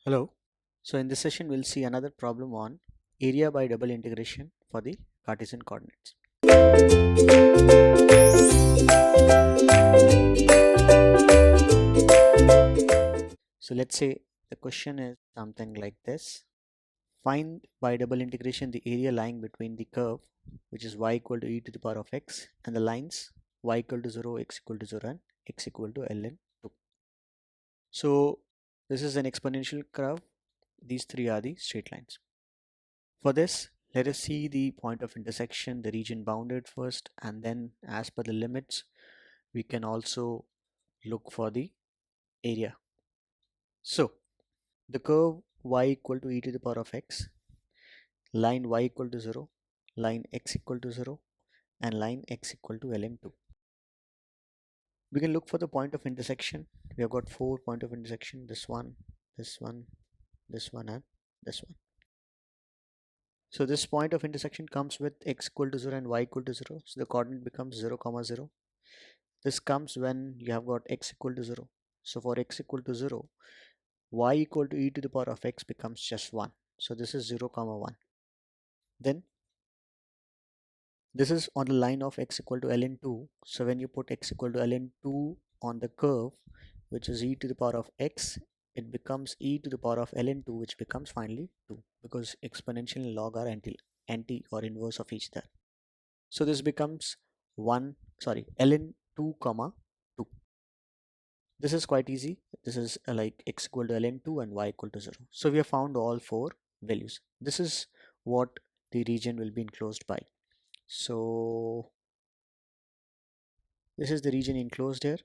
Hello. So in this session, we'll see another problem on area by double integration for the Cartesian coordinates. So let's say the question is something like this. Find by double integration the area lying between the curve, which is y equal to e to the power of x, and the lines y equal to 0, x equal to 0, and x equal to ln 2. So this is an exponential curve. These three are the straight lines. For this, let us see the point of intersection, the region bounded first, and then as per the limits, we can also look for the area. So, the curve y equal to e to the power of x, line y equal to 0, line x equal to 0, and line x equal to ln 2. We can look for the point of intersection. We have got 4 points of intersection, this one, this one, this one, and this one. So this point of intersection comes with x equal to 0 and y equal to 0. So the coordinate becomes 0, 0. This comes when you have got x equal to 0. So for x equal to 0, y equal to e to the power of x becomes just 1. So this is 0, 1. Then this is on the line of x equal to ln 2. So when you put x equal to ln 2 on the curve, which is e to the power of x, it becomes e to the power of ln 2, which becomes finally 2, because exponential and log are anti or inverse of each other. So this becomes ln 2 comma 2. This is quite easy. This is like x equal to ln 2 and y equal to 0. So we have found all 4 values. This is what the region will be enclosed by. So this is the region enclosed here.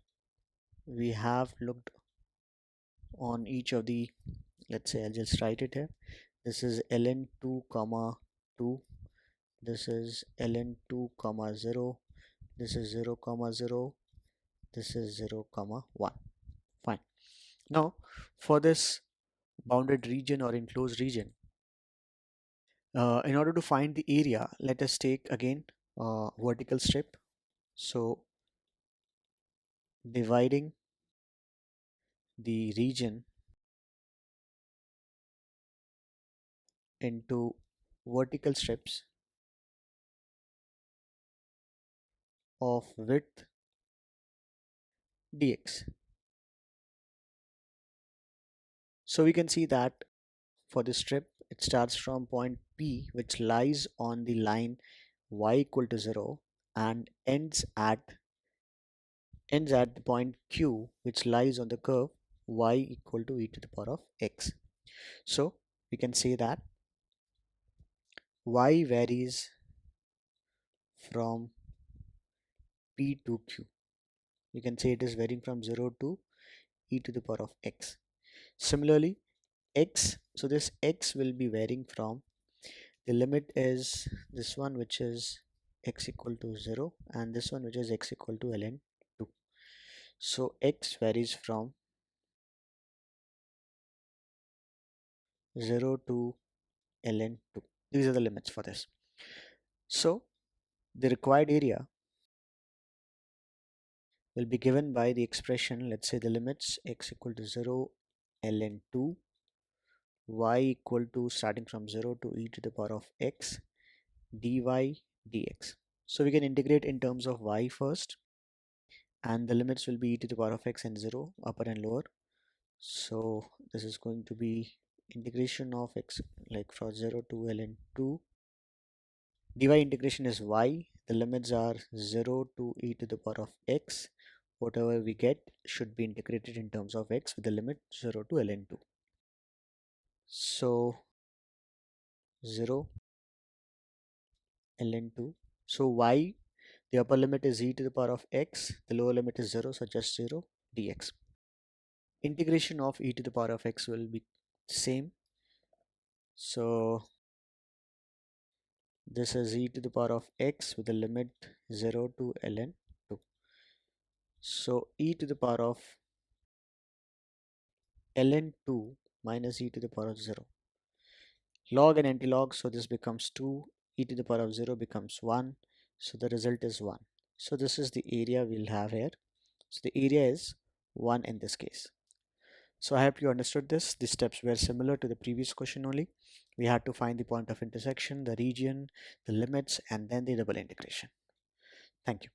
We have looked on each of the, let's say I'll just write it here. This is ln 2 comma 2. This is ln 2 comma 0. This is 0 comma 0. This is 0 comma 1. Fine. Now for this bounded region or enclosed region, in order to find the area, let us take again vertical strip. So dividing the region into vertical strips of width dx. So we can see that for this strip, it starts from point P, which lies on the line y equal to 0, and ends at the point Q, which lies on the curve y equal to e to the power of x. So we can say that y varies from P to Q. You can say it is varying from 0 to e to the power of x. Similarly, x, so this x will be varying from, the limit is this one, which is x equal to 0, and this one, which is x equal to ln 2. So x varies from 0 to ln 2. These are the limits for this. So the required area will be given by the expression, let's say the limits x equal to 0 ln 2, y equal to, starting from 0 to e to the power of x, dy dx. So we can integrate in terms of y first, and the limits will be e to the power of x and 0, upper and lower. So this is going to be integration of x, like from 0 to ln 2. dy integration is y. The limits are 0 to e to the power of x. Whatever we get should be integrated in terms of x with the limit 0 to ln 2. So 0 ln 2. So y, the upper limit is e to the power of x, the lower limit is 0, so just 0 dx. Integration of e to the power of x will be same. So this is e to the power of x with the limit 0 to ln 2. So e to the power of ln 2 minus e to the power of 0. Log and anti-log, so this becomes 2. E to the power of 0 becomes 1. So the result is 1. So this is the area we'll have here. So the area is 1 in this case. So I hope you understood this. The steps were similar to the previous question only. We had to find the point of intersection, the region, the limits, and then the double integration. Thank you.